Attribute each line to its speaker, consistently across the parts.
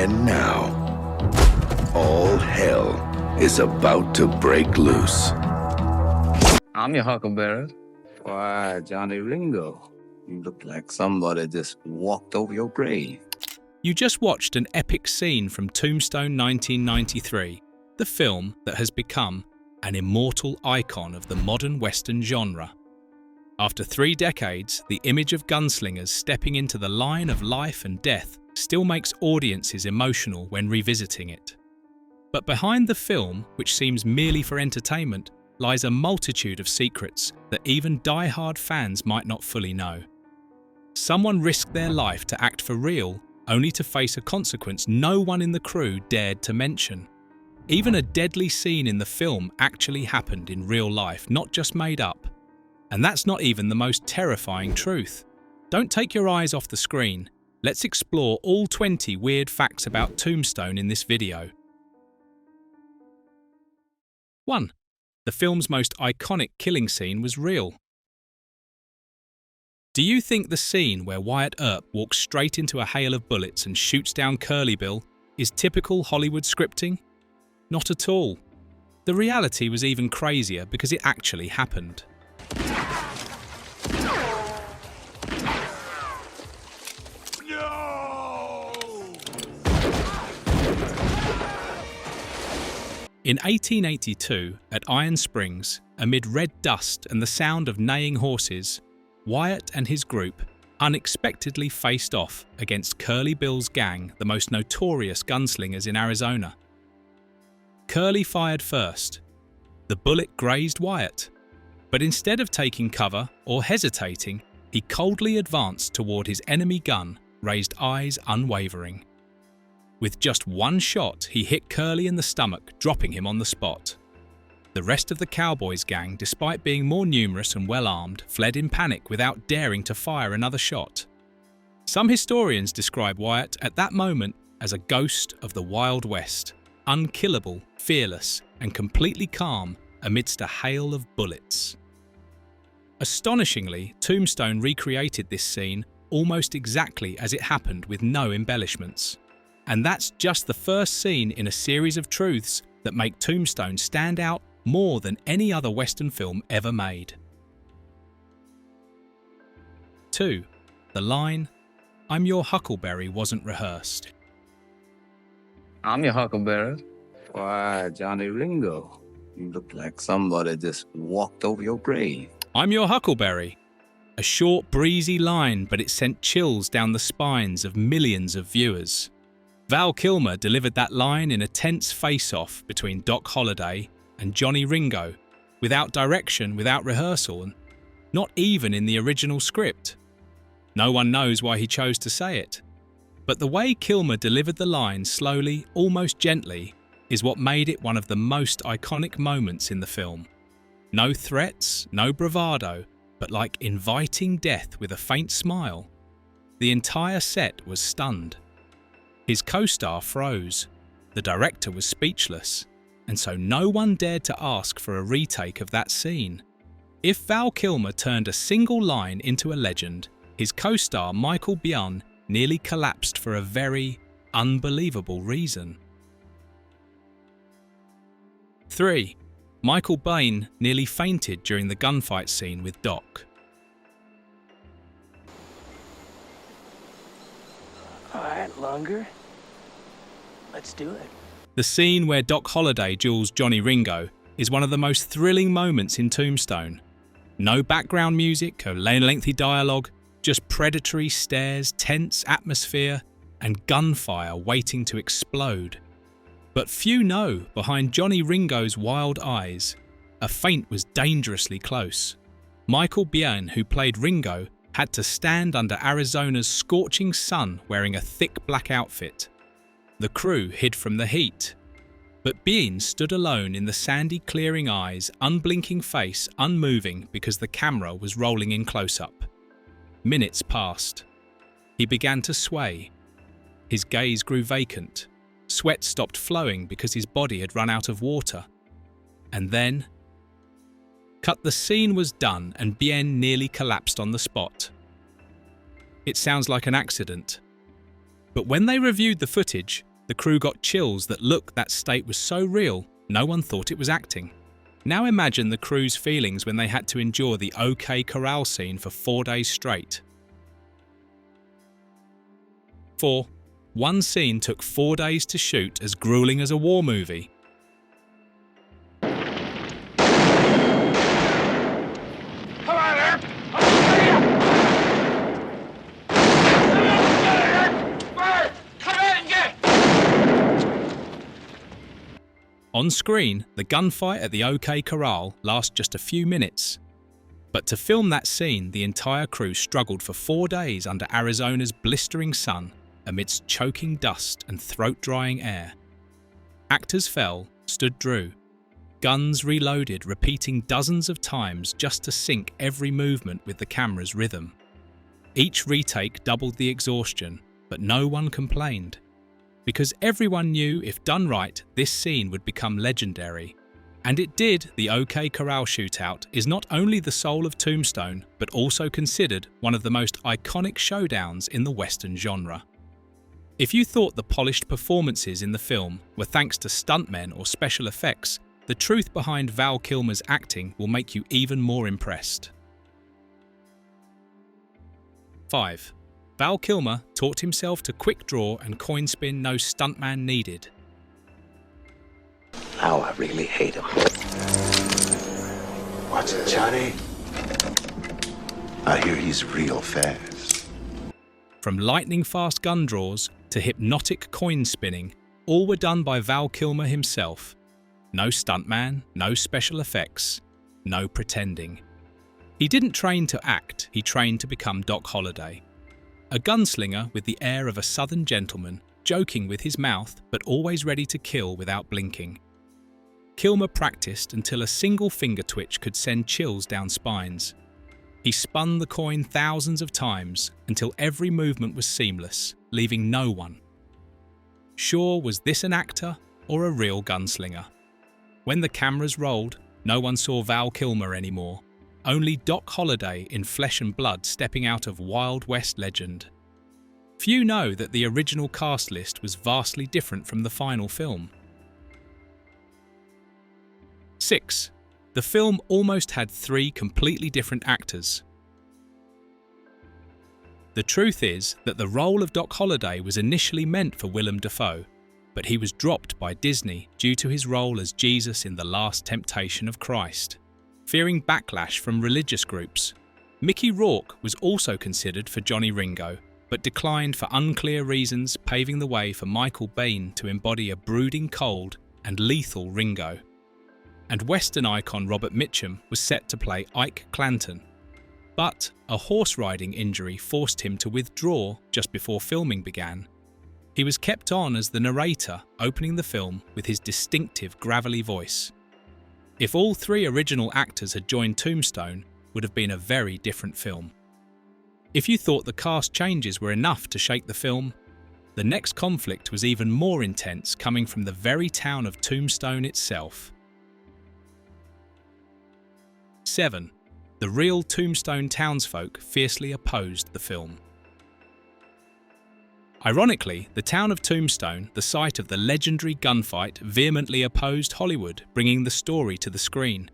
Speaker 1: And now, all hell is about to break loose.
Speaker 2: I'm your Huckleberry.
Speaker 3: Why, Johnny Ringo, you look like somebody just walked over your grave.
Speaker 4: You just watched an epic scene from Tombstone 1993, the film that has become an immortal icon of the modern Western genre. After 3 decades, the image of gunslingers stepping into the line of life and death still makes audiences emotional when revisiting it. But behind the film, which seems merely for entertainment, lies a multitude of secrets that even die-hard fans might not fully know. Someone risked their life to act for real, only to face a consequence no one in the crew dared to mention. Even a deadly scene in the film actually happened in real life, not just made up. And that's not even the most terrifying truth. Don't take your eyes off the screen. Let's explore all 20 weird facts about Tombstone in this video. 1. The film's most iconic killing scene was real. Do you think the scene where Wyatt Earp walks straight into a hail of bullets and shoots down Curly Bill is typical Hollywood scripting? Not at all. The reality was even crazier because it actually happened. In 1882, at Iron Springs, amid red dust and the sound of neighing horses, Wyatt and his group unexpectedly faced off against Curly Bill's gang, the most notorious gunslingers in Arizona. Curly fired first. The bullet grazed Wyatt, but instead of taking cover or hesitating, he coldly advanced toward his enemy gun, raised eyes unwavering. With just one shot, he hit Curly in the stomach, dropping him on the spot. The rest of the Cowboys gang, despite being more numerous and well-armed, fled in panic without daring to fire another shot. Some historians describe Wyatt at that moment as a ghost of the Wild West, unkillable, fearless, and completely calm amidst a hail of bullets. Astonishingly, Tombstone recreated this scene almost exactly as it happened with no embellishments. And that's just the first scene in a series of truths that make Tombstone stand out more than any other Western film ever made. 2. The line, "I'm your Huckleberry" wasn't rehearsed.
Speaker 2: I'm your Huckleberry.
Speaker 3: Why, Johnny Ringo, you look like somebody just walked over your grave.
Speaker 4: "I'm your Huckleberry." A short, breezy line, but it sent chills down the spines of millions of viewers. Val Kilmer delivered that line in a tense face-off between Doc Holliday and Johnny Ringo, without direction, without rehearsal, and not even in the original script. No one knows why he chose to say it. But the way Kilmer delivered the line slowly, almost gently, is what made it one of the most iconic moments in the film. No threats, no bravado, but like inviting death with a faint smile. The entire set was stunned. His co-star froze. The director was speechless, and so no one dared to ask for a retake of that scene. If Val Kilmer turned a single line into a legend, his co-star Michael Biehn nearly collapsed for a very unbelievable reason. 3. Michael Bane nearly fainted during the gunfight scene with Doc.
Speaker 5: All right, longer. Let's do it.
Speaker 4: The scene where Doc Holliday duels Johnny Ringo is one of the most thrilling moments in Tombstone. No background music or lengthy dialogue, just predatory stares, tense atmosphere, and gunfire waiting to explode. But few know, behind Johnny Ringo's wild eyes, a feint was dangerously close. Michael Biehn, who played Ringo, had to stand under Arizona's scorching sun wearing a thick black outfit. The crew hid from the heat. But Bane stood alone in the sandy clearing eyes, unblinking face, unmoving because the camera was rolling in close-up. Minutes passed. He began to sway. His gaze grew vacant. Sweat stopped flowing because his body had run out of water. And then... Cut. The scene was done and Bane nearly collapsed on the spot. It sounds like an accident. But when they reviewed the footage, The crew got chills that that state was so real, no one thought it was acting. Now imagine the crew's feelings when they had to endure the OK Corral scene for 4 days straight. 4. One scene took 4 days to shoot, as grueling as a war movie.
Speaker 5: Come on, Earp! Come in and get it!
Speaker 4: On screen, the gunfight at the OK Corral lasts just a few minutes. But to film that scene, the entire crew struggled for 4 days under Arizona's blistering sun, amidst choking dust and throat-drying air. Actors fell, stood drew. Guns reloaded, repeating dozens of times just to sync every movement with the camera's rhythm. Each retake doubled the exhaustion, but no one complained. Because everyone knew if done right, this scene would become legendary. And it did. The OK Corral shootout is not only the soul of Tombstone, but also considered one of the most iconic showdowns in the Western genre. If you thought the polished performances in the film were thanks to stuntmen or special effects, the truth behind Val Kilmer's acting will make you even more impressed. 5. Val Kilmer taught himself to quick draw and coin spin no stuntman needed.
Speaker 1: Now I really hate him. What's it, Johnny? I hear he's real fast.
Speaker 4: From lightning-fast gun draws to hypnotic coin spinning, all were done by Val Kilmer himself. No stuntman, no special effects, no pretending. He didn't train to act, he trained to become Doc Holliday. A gunslinger with the air of a southern gentleman, joking with his mouth but always ready to kill without blinking. Kilmer practiced until a single finger twitch could send chills down spines. He spun the coin thousands of times until every movement was seamless, leaving no one sure was this an actor or a real gunslinger. When the cameras rolled, no one saw Val Kilmer anymore, only Doc Holliday in flesh and blood stepping out of Wild West legend. Few know that the original cast list was vastly different from the final film. 6. The film almost had 3 completely different actors. The truth is that the role of Doc Holliday was initially meant for Willem Dafoe, but he was dropped by Disney due to his role as Jesus in The Last Temptation of Christ. Fearing backlash from religious groups, Mickey Rourke was also considered for Johnny Ringo, but declined for unclear reasons, paving the way for Michael Bane to embody a brooding cold and lethal Ringo. And Western icon Robert Mitchum was set to play Ike Clanton. But a horse riding injury forced him to withdraw just before filming began. He was kept on as the narrator, opening the film with his distinctive gravelly voice. If all 3 original actors had joined Tombstone, would have been a very different film. If you thought the cast changes were enough to shake the film, the next conflict was even more intense, coming from the very town of Tombstone itself. 7. The real Tombstone townsfolk fiercely opposed the film. Ironically, the town of Tombstone, the site of the legendary gunfight, vehemently opposed Hollywood bringing the story to the screen.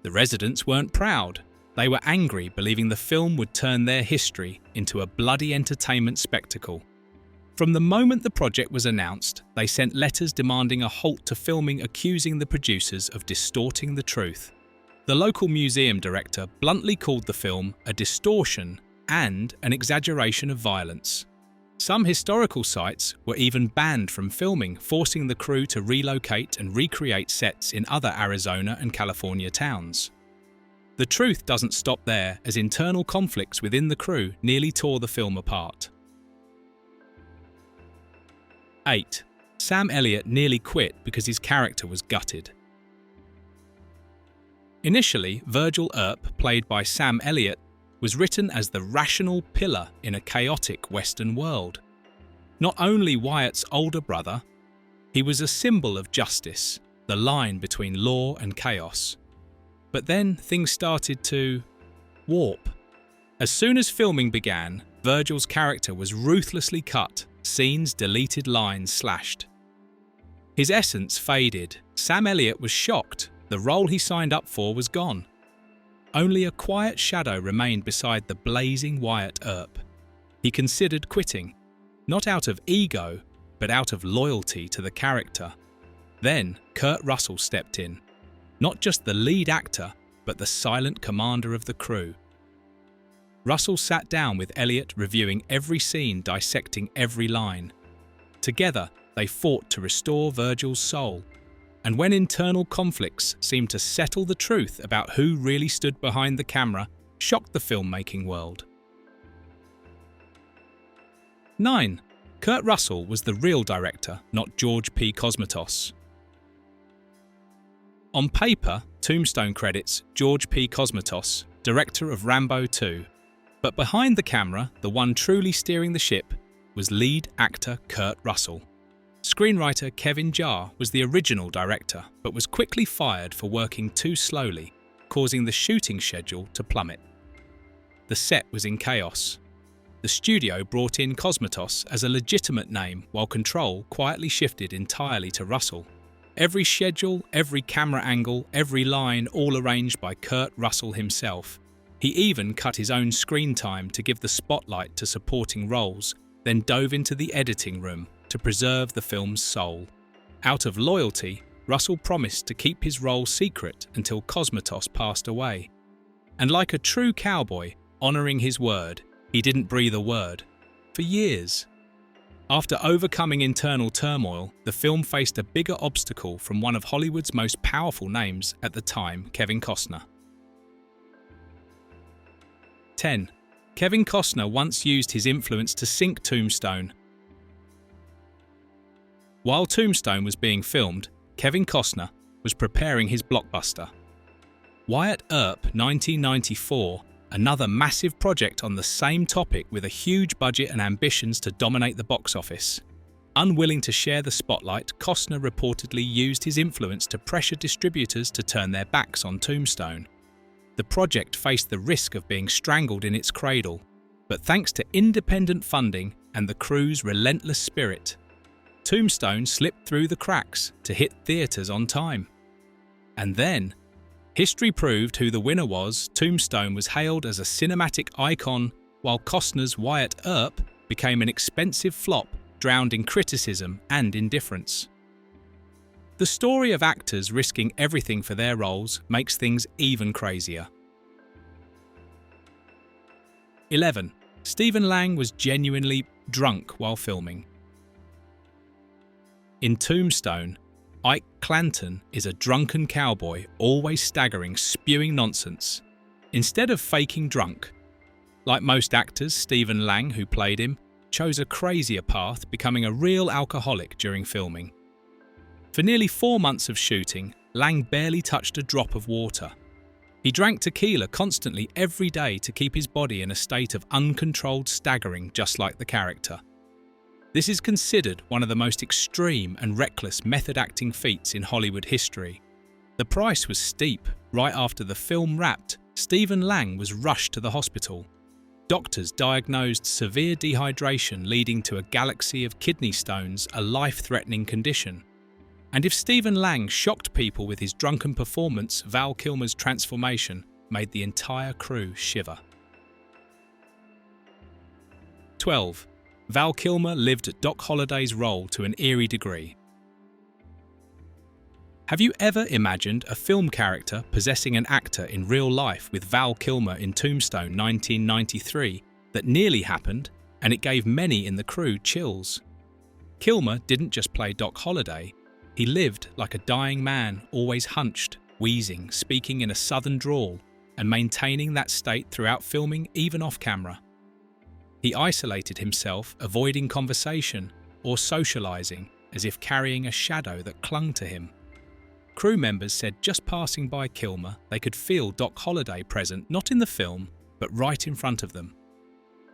Speaker 4: The residents weren't proud. They were angry, believing the film would turn their history into a bloody entertainment spectacle. From the moment the project was announced, they sent letters demanding a halt to filming, accusing the producers of distorting the truth. The local museum director bluntly called the film a distortion and an exaggeration of violence. Some historical sites were even banned from filming, forcing the crew to relocate and recreate sets in other Arizona and California towns. The truth doesn't stop there, as internal conflicts within the crew nearly tore the film apart. 8. Sam Elliot nearly quit because his character was gutted. Initially, Virgil Earp, played by Sam Elliot, was written as the rational pillar in a chaotic Western world. Not only Wyatt's older brother, he was a symbol of justice, the line between law and chaos. But then things started to warp. As soon as filming began, Virgil's character was ruthlessly cut, scenes deleted, lines slashed. His essence faded. Sam Elliot was shocked. The role he signed up for was gone. Only a quiet shadow remained beside the blazing Wyatt Earp. He considered quitting, not out of ego, but out of loyalty to the character. Then Kurt Russell stepped in, not just the lead actor, but the silent commander of the crew. Russell sat down with Elliot, reviewing every scene, dissecting every line. Together, they fought to restore Virgil's soul, and when internal conflicts seemed to settle the truth about who really stood behind the camera, shocked the filmmaking world. 9. Kurt Russell was the real director, not George P. Cosmatos. On paper, Tombstone credits George P. Cosmatos, director of Rambo 2, but behind the camera, the one truly steering the ship, was lead actor Kurt Russell. Screenwriter Kevin Jarre was the original director, but was quickly fired for working too slowly, causing the shooting schedule to plummet. The set was in chaos. The studio brought in Cosmatos as a legitimate name, while control quietly shifted entirely to Russell. Every schedule, every camera angle, every line, all arranged by Kurt Russell himself. He even cut his own screen time to give the spotlight to supporting roles, then dove into the editing room to preserve the film's soul. Out of loyalty, Russell promised to keep his role secret until Cosmatos passed away. And like a true cowboy, honouring his word, he didn't breathe a word. For years. After overcoming internal turmoil, the film faced a bigger obstacle from one of Hollywood's most powerful names at the time, Kevin Costner. 10. Kevin Costner once used his influence to sink Tombstone. While Tombstone was being filmed, Kevin Costner was preparing his blockbuster. Wyatt Earp, 1994, another massive project on the same topic with a huge budget and ambitions to dominate the box office. Unwilling to share the spotlight, Costner reportedly used his influence to pressure distributors to turn their backs on Tombstone. The project faced the risk of being strangled in its cradle, but thanks to independent funding and the crew's relentless spirit, Tombstone slipped through the cracks to hit theatres on time. And then, history proved who the winner was. Tombstone was hailed as a cinematic icon, while Costner's Wyatt Earp became an expensive flop, drowned in criticism and indifference. The story of actors risking everything for their roles makes things even crazier. 11. Stephen Lang was genuinely drunk while filming. In Tombstone, Ike Clanton is a drunken cowboy, always staggering, spewing nonsense. Instead of faking drunk, like most actors, Stephen Lang, who played him, chose a crazier path, becoming a real alcoholic during filming. For nearly 4 months of shooting, Lang barely touched a drop of water. He drank tequila constantly every day to keep his body in a state of uncontrolled staggering, just like the character. This is considered one of the most extreme and reckless method-acting feats in Hollywood history. The price was steep. Right after the film wrapped, Stephen Lang was rushed to the hospital. Doctors diagnosed severe dehydration leading to a galaxy of kidney stones, a life-threatening condition. And if Stephen Lang shocked people with his drunken performance, Val Kilmer's transformation made the entire crew shiver. 12. Val Kilmer lived Doc Holliday's role to an eerie degree. Have you ever imagined a film character possessing an actor in real life with Val Kilmer in Tombstone 1993 that nearly happened, and it gave many in the crew chills? Kilmer didn't just play Doc Holliday, he lived like a dying man, always hunched, wheezing, speaking in a southern drawl, and maintaining that state throughout filming, even off camera. He isolated himself, avoiding conversation or socializing, as if carrying a shadow that clung to him. Crew members said just passing by Kilmer, they could feel Doc Holliday present, not in the film, but right in front of them.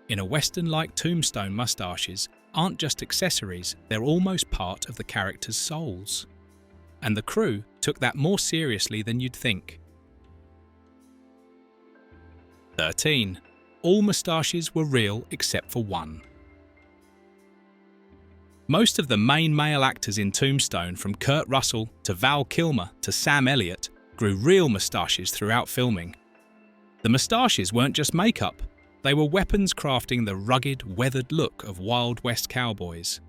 Speaker 4: In a western-like Tombstone, mustaches aren't just accessories, they're almost part of the character's souls. And the crew took that more seriously than you'd think. 13. All mustaches were real except for one. Most of the main male actors in Tombstone, from Kurt Russell to Val Kilmer to Sam Elliot, grew real moustaches throughout filming. The moustaches weren't just makeup, they were weapons crafting the rugged, weathered look of Wild West cowboys.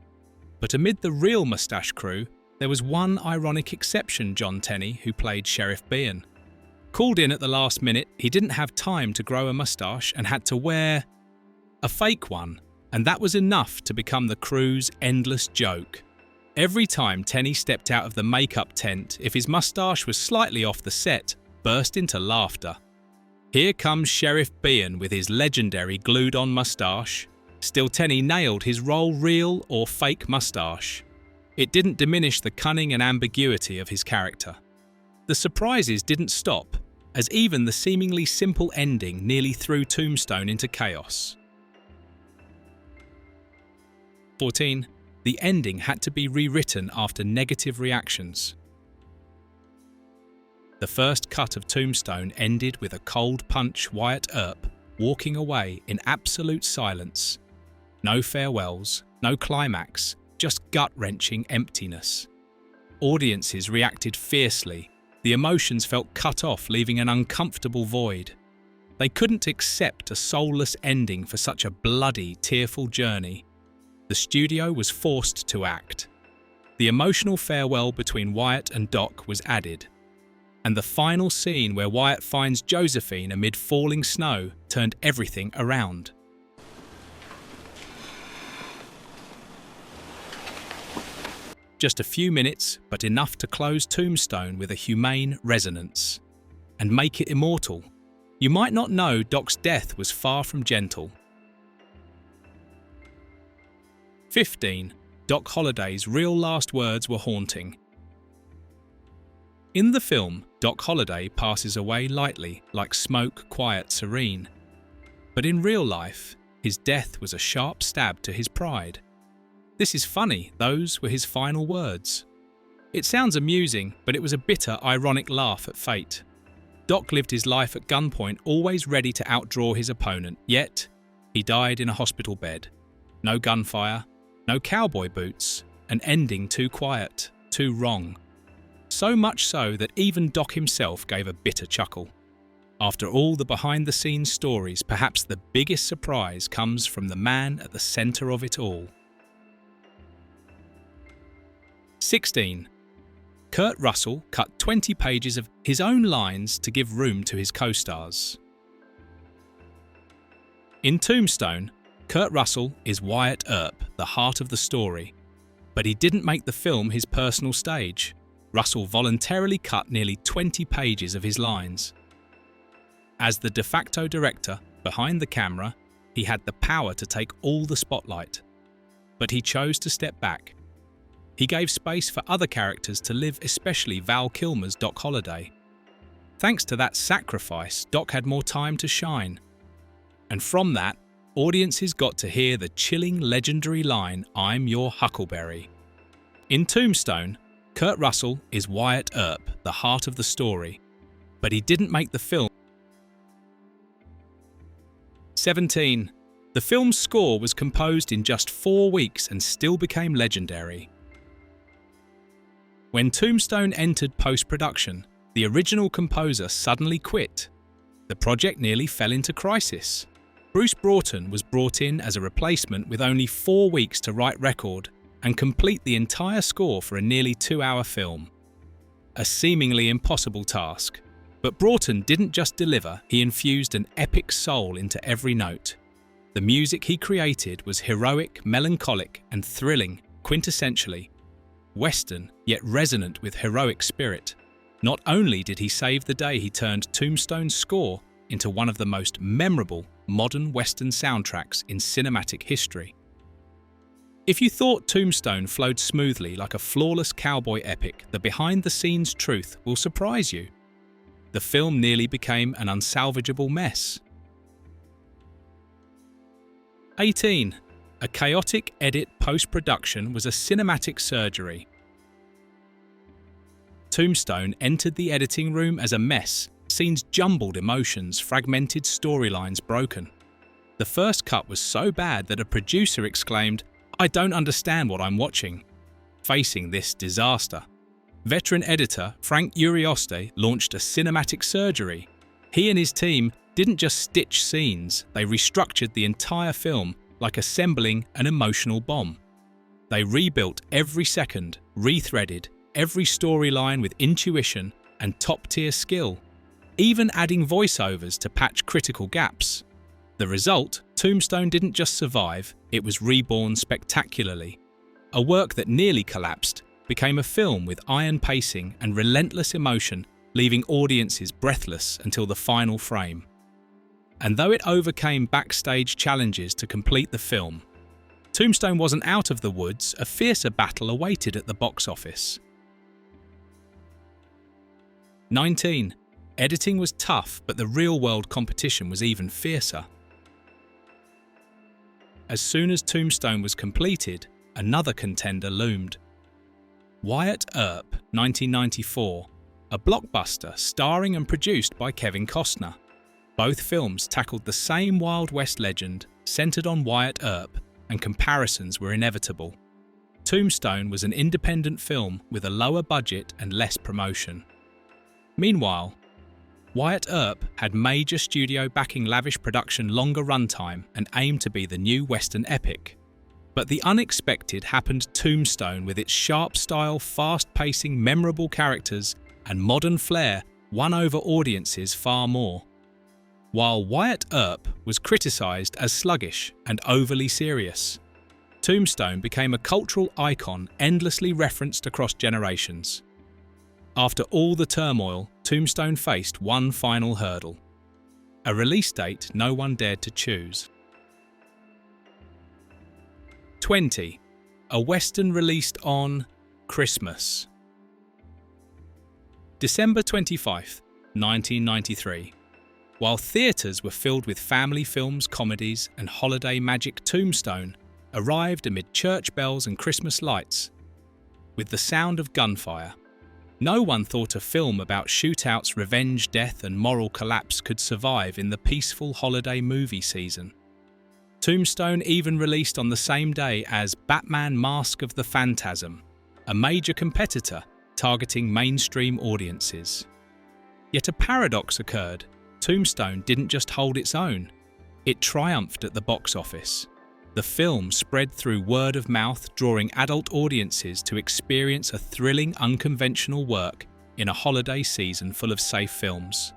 Speaker 4: But amid the real moustache crew, there was one ironic exception: John Tenney, who played Sheriff Bane. Called in at the last minute, he didn't have time to grow a moustache and had to wear a fake one, and that was enough to become the crew's endless joke. Every time Tenney stepped out of the makeup tent, if his moustache was slightly off the set, burst into laughter. Here comes Sheriff Bane with his legendary glued-on moustache. Still, Tenney nailed his role, real or fake moustache. It didn't diminish the cunning and ambiguity of his character. The surprises didn't stop, as even the seemingly simple ending nearly threw Tombstone into chaos. 14. The ending had to be rewritten after negative reactions. The first cut of Tombstone ended with a cold punch Wyatt Earp walking away in absolute silence. No farewells, no climax, just gut-wrenching emptiness. Audiences reacted fiercely. The emotions felt cut off, leaving an uncomfortable void. They couldn't accept a soulless ending for such a bloody, tearful journey. The studio was forced to act. The emotional farewell between Wyatt and Doc was added, and the final scene where Wyatt finds Josephine amid falling snow turned everything around. Just a few minutes, but enough to close Tombstone with a humane resonance and make it immortal. You might not know Doc's death was far from gentle. 15. Doc Holliday's real last words were haunting. In the film, Doc Holliday passes away lightly, like smoke, quiet, serene. But in real life, his death was a sharp stab to his pride. "This is funny," those were his final words. It sounds amusing, but it was a bitter, ironic laugh at fate. Doc lived his life at gunpoint, always ready to outdraw his opponent, yet he died in a hospital bed. No gunfire, no cowboy boots, an ending too quiet, too wrong. So much so that even Doc himself gave a bitter chuckle. After all the behind-the-scenes stories, perhaps the biggest surprise comes from the man at the centre of it all. 16. Kurt Russell cut 20 pages of his own lines to give room to his co-stars. In Tombstone, Kurt Russell is Wyatt Earp, the heart of the story. But he didn't make the film his personal stage. Russell voluntarily cut nearly 20 pages of his lines. As the de facto director behind the camera, he had the power to take all the spotlight. But he chose to step back. He gave space for other characters to live, especially Val Kilmer's Doc Holliday. Thanks to that sacrifice, Doc had more time to shine. And from that, audiences got to hear the chilling, legendary line, "I'm your Huckleberry." In Tombstone, Kurt Russell is Wyatt Earp, the heart of the story. But he didn't make the film. 17. The film's score was composed in just 4 weeks and still became legendary. When Tombstone entered post-production, the original composer suddenly quit. The project nearly fell into crisis. Bruce Broughton was brought in as a replacement with only 4 weeks to write record and complete the entire score for a nearly 2-hour film. A seemingly impossible task. But Broughton didn't just deliver, he infused an epic soul into every note. The music he created was heroic, melancholic, and thrilling, quintessentially Western, yet resonant with heroic spirit. Not only did he save the day, he turned Tombstone's score into one of the most memorable modern Western soundtracks in cinematic history. If you thought Tombstone flowed smoothly like a flawless cowboy epic, the behind-the-scenes truth will surprise you. The film nearly became an unsalvageable mess. 18. A chaotic edit post-production was a cinematic surgery. Tombstone entered the editing room as a mess, scenes jumbled, emotions, fragmented storylines broken. The first cut was so bad that a producer exclaimed, I don't understand what I'm watching. Facing this disaster, veteran editor Frank Urioste launched a cinematic surgery. He and his team didn't just stitch scenes, they restructured the entire film like assembling an emotional bomb. They rebuilt every second, rethreaded every storyline with intuition and top-tier skill, even adding voiceovers to patch critical gaps. The result, Tombstone didn't just survive, it was reborn spectacularly. A work that nearly collapsed became a film with iron pacing and relentless emotion, leaving audiences breathless until the final frame. And though it overcame backstage challenges to complete the film, Tombstone wasn't out of the woods, a fiercer battle awaited at the box office. 19. Editing was tough, but the real-world competition was even fiercer. As soon as Tombstone was completed, another contender loomed. Wyatt Earp, 1994, a blockbuster starring and produced by Kevin Costner. Both films tackled the same Wild West legend, centered on Wyatt Earp, and comparisons were inevitable. Tombstone was an independent film with a lower budget and less promotion. Meanwhile, Wyatt Earp had major studio backing, lavish production, longer runtime, and aimed to be the new Western epic. But the unexpected happened. Tombstone, with its sharp style, fast-pacing, memorable characters, and modern flair, won over audiences far more. While Wyatt Earp was criticised as sluggish and overly serious, Tombstone became a cultural icon endlessly referenced across generations. After all the turmoil, Tombstone faced one final hurdle: a release date no one dared to choose. 20. A Western released on Christmas. December 25, 1993. While theatres were filled with family films, comedies, and holiday magic, Tombstone arrived amid church bells and Christmas lights, with the sound of gunfire. No one thought a film about shootouts, revenge, death, and moral collapse could survive in the peaceful holiday movie season. Tombstone even released on the same day as Batman: Mask of the Phantasm, a major competitor targeting mainstream audiences. Yet a paradox occurred. Tombstone didn't just hold its own, it triumphed at the box office. The film spread through word of mouth, drawing adult audiences to experience a thrilling, unconventional work in a holiday season full of safe films.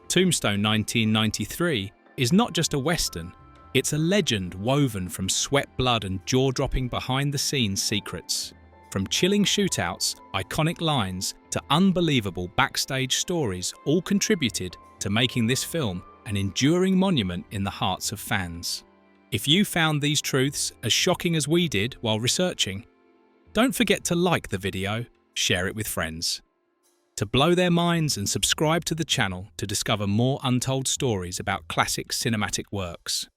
Speaker 4: Tombstone 1993 is not just a Western, it's a legend woven from sweat, blood, and jaw-dropping behind-the-scenes secrets. From chilling shootouts, iconic lines, to unbelievable backstage stories, all contributed to making this film an enduring monument in the hearts of fans. If you found these truths as shocking as we did while researching, don't forget to like the video, share it with friends. To blow their minds, and subscribe to the channel to discover more untold stories about classic cinematic works.